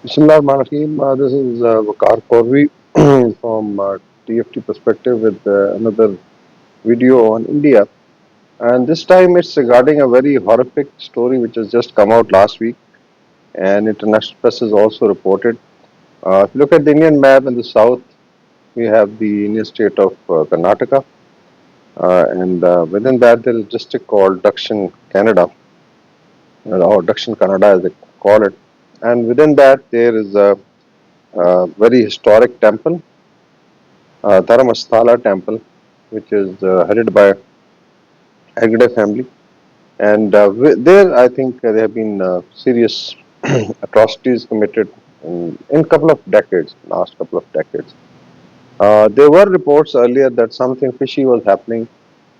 Bismillahirrahmanirrahim. This is Vakar Korvi from TFT Perspective with another video on India. And this time it's regarding a very horrific story which has just come out last week and international press has also reported. If you look at the Indian map in the south, we have the Indian state of Karnataka. And within that, there is a district called Dakshin Canada, or Dakshin Kannada as they call it. And within that, there is a very historic temple, Dharmasthala Temple, which is headed by Hegde family. And there, I think there have been serious atrocities committed in couple of decades, last couple of decades. There were reports earlier that something fishy was happening,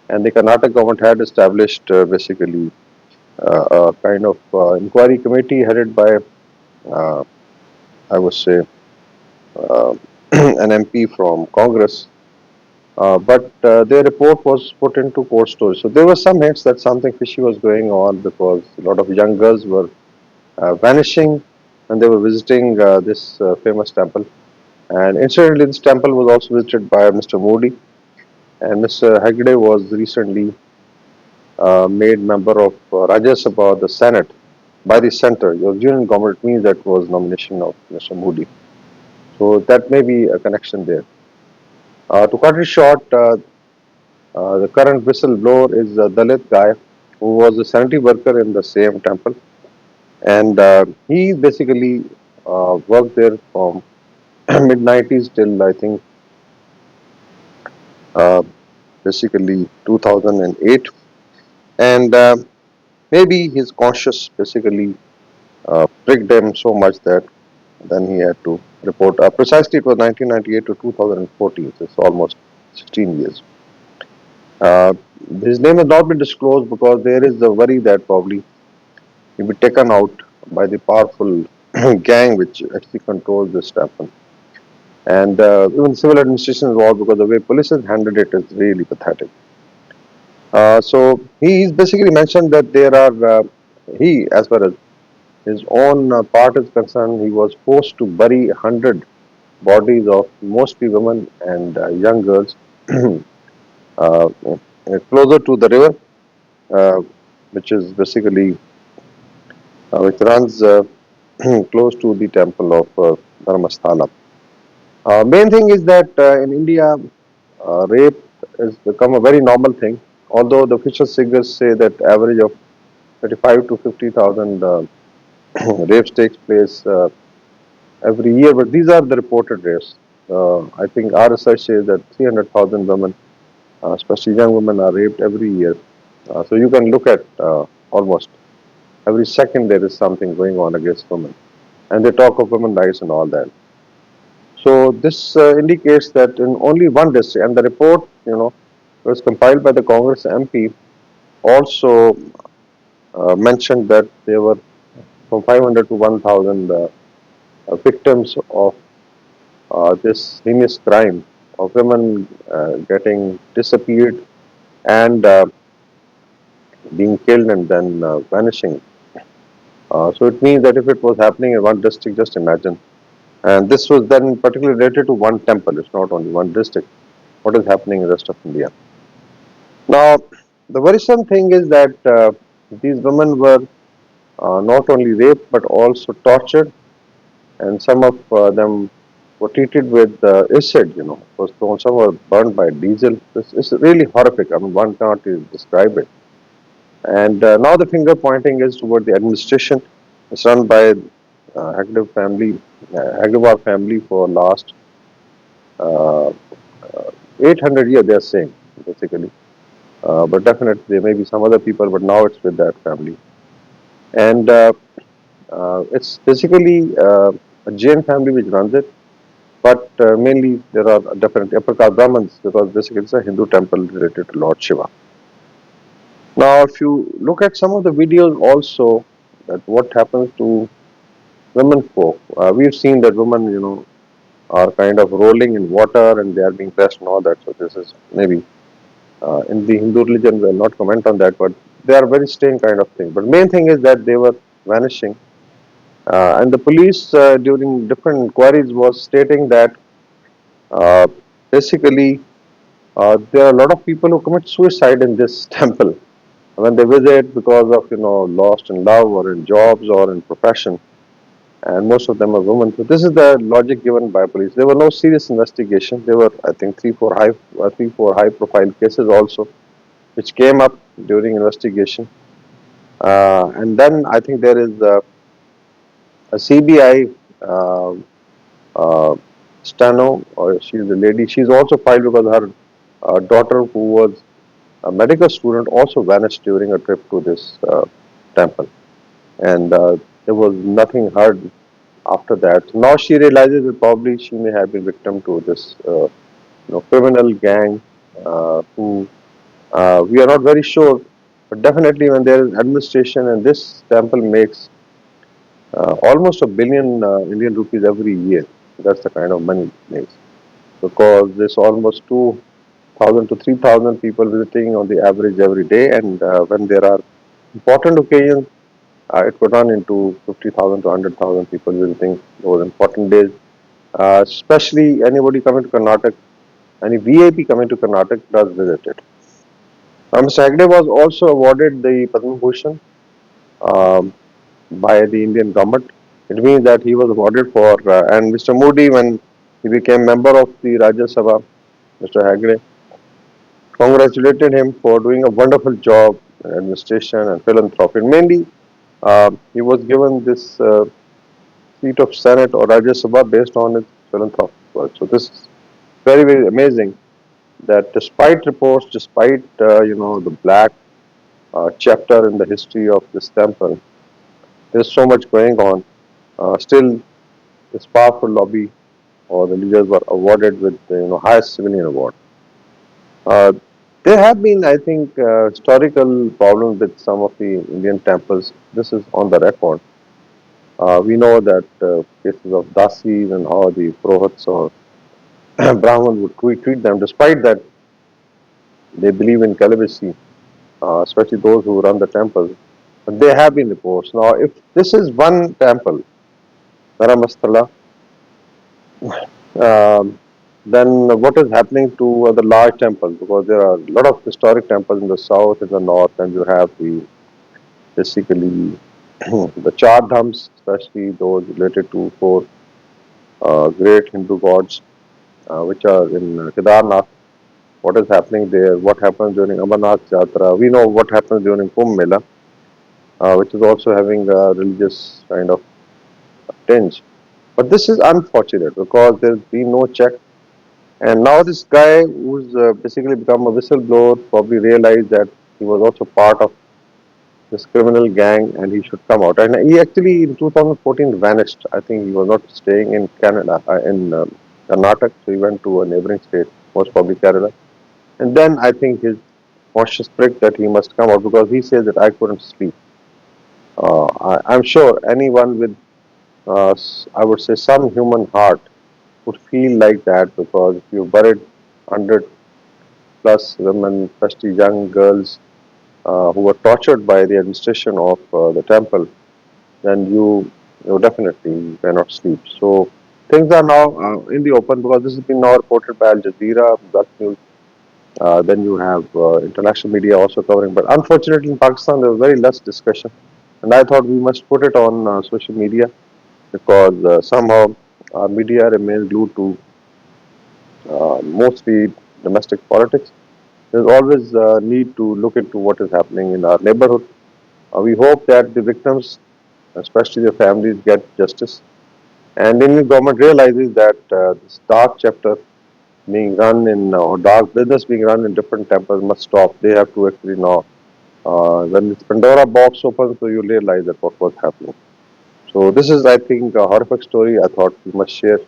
and the Karnataka government had established basically a kind of inquiry committee headed by, uh, I would say, uh, an MP from Congress. But their report was put into cold storage. So there were some hints that something fishy was going on because a lot of young girls were vanishing when they were visiting this famous temple. And incidentally, this temple was also visited by Mr. Modi, and Mr. Hegde was recently made member of Rajya Sabha, the Senate, by the center. Your union government means that was nomination of Mr. Modi. So that may be a connection there. To cut it short, the current whistleblower is a Dalit guy who was a sanitary worker in the same temple, and he basically worked there from mid 90s till I think uh, basically 2008, and maybe his conscience basically pricked him so much that then he had to report. Precisely, it was 1998 to 2014, so it's almost 16 years. Uh, his name has not been disclosed because there is the worry that probably he'll be taken out by the powerful gang which actually controls this temple. And even civil administration involved because the way police has handled it is really pathetic. So he's basically mentioned that he, as far as his own part is concerned, he was forced to bury 100 bodies of mostly women and young girls uh, closer to the river, uh, which is basically which runs close to the temple of Dharmasthala. Main thing is that in India, rape has become a very normal thing. Although the official figures say that average of 35 to 50,000 rapes takes place every year, but these are the reported rapes. I think our research says that 300,000 women, especially young women, are raped every year. So you can look at almost every second there is something going on against women, and they talk of women rights and all that. So this indicates that in only one district, and the report, was compiled by the Congress MP, also mentioned that there were from 500 to 1,000 victims of this heinous crime of women getting disappeared and being killed and then vanishing. So it means that if it was happening in one district, just imagine. And this was then particularly related to one temple. It's not only one district. What is happening in the rest of India? Now, the worrisome thing is that these women were not only raped but also tortured, and some of them were treated with acid. Was thrown. Some were burned by diesel. This is really horrific. I mean, one cannot even describe it. And now the finger pointing is toward the administration. It's run by Hagdewar family for last uh, 800 years. They are saying basically. But definitely there may be some other people, but now it's with that family. And it's basically a Jain family which runs it, but mainly there are different upper caste Brahmins because basically it's a Hindu temple related to Lord Shiva. Now, if you look at some of the videos also, that what happens to women folk, we've seen that women, are kind of rolling in water and they are being pressed and all that. So this is maybe in the Hindu religion, we'll not comment on that, but they are very strange kind of thing. But main thing is that they were vanishing, And the police, during different inquiries, was stating that uh, basically there are a lot of people who commit suicide in this temple when they visit because of lost in love or in jobs or in profession, and most of them are women. So this is the logic given by police. There were no serious investigation. There were, I think, three, four high-profile cases also, which came up during investigation. And then I think there is a CBI uh, steno, or she's a lady. She's also filed because her daughter, who was a medical student, also vanished during a trip to this temple, and there was nothing heard after that. Now she realizes that probably she may have been victim to this criminal gang who we are not very sure, but definitely when there is administration and this temple makes almost a billion Indian rupees every year. That's the kind of money it makes, because there's almost 2,000 to 3,000 people visiting on the average every day, and when there are important occasions, it could run into 50,000 to 100,000 people visiting those important days. Especially anybody coming to Karnataka, any VIP coming to Karnataka does visit it. Mr. Hegde was also awarded the Padma Bhushan um, by the Indian government. It means that he was awarded for, and Mr. Modi, when he became member of the Rajya Sabha, Mr. Hegde congratulated him for doing a wonderful job in administration and philanthropy. Mainly, he was given this seat of Senate or Rajya Sabha based on his philanthropic work. So this is very, very amazing that despite reports, despite the black chapter in the history of this temple, there's so much going on. Still, this powerful lobby or the leaders were awarded with the highest civilian award. Uh, there have been, I think, historical problems with some of the Indian temples. This is on the record. We know that cases of dasis and how the prohats or Brahman would treat them. Despite that, they believe in celibacy, especially those who run the temples. But there have been reports. Now, if this is one temple, Dharmasthala, um, then what is happening to the large temples? Because there are a lot of historic temples in the south, in the north, and you have the basically the Char Dhams, especially those related to four great Hindu gods, which are in Kedarnath. What is happening there? What happens during Amarnath Yatra? We know what happens during Kumbh Mela, which is also having a religious kind of tinge. But this is unfortunate because there's been no check. And now this guy who's basically become a whistleblower probably realized that he was also part of this criminal gang and he should come out. And he actually in 2014 vanished. I think he was not staying in Canada, in Karnataka, so he went to a neighboring state, most probably Kerala. And then I think his conscious prick that he must come out because he says that I couldn't sleep. I'm sure anyone with, I would say, some human heart would feel like that because if you buried 100 plus women, especially young girls who were tortured by the administration of the temple, then you definitely cannot sleep. So things are now in the open because this has been now reported by Al Jazeera, Gulf News. Then you have international media also covering. But unfortunately, in Pakistan, there was very less discussion. And I thought we must put it on social media because somehow our media remains glued to mostly domestic politics. There's always a need to look into what is happening in our neighborhood. We hope that the victims, especially their families, get justice. And the Indian government realizes that this dark chapter being run in, or dark business being run in different temples must stop. They have to actually now, when this Pandora box opens, so you realize that what was happening. So this is, I think, a horrific story. I thought we must share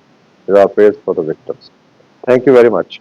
with our prayers for the victims. Thank you very much.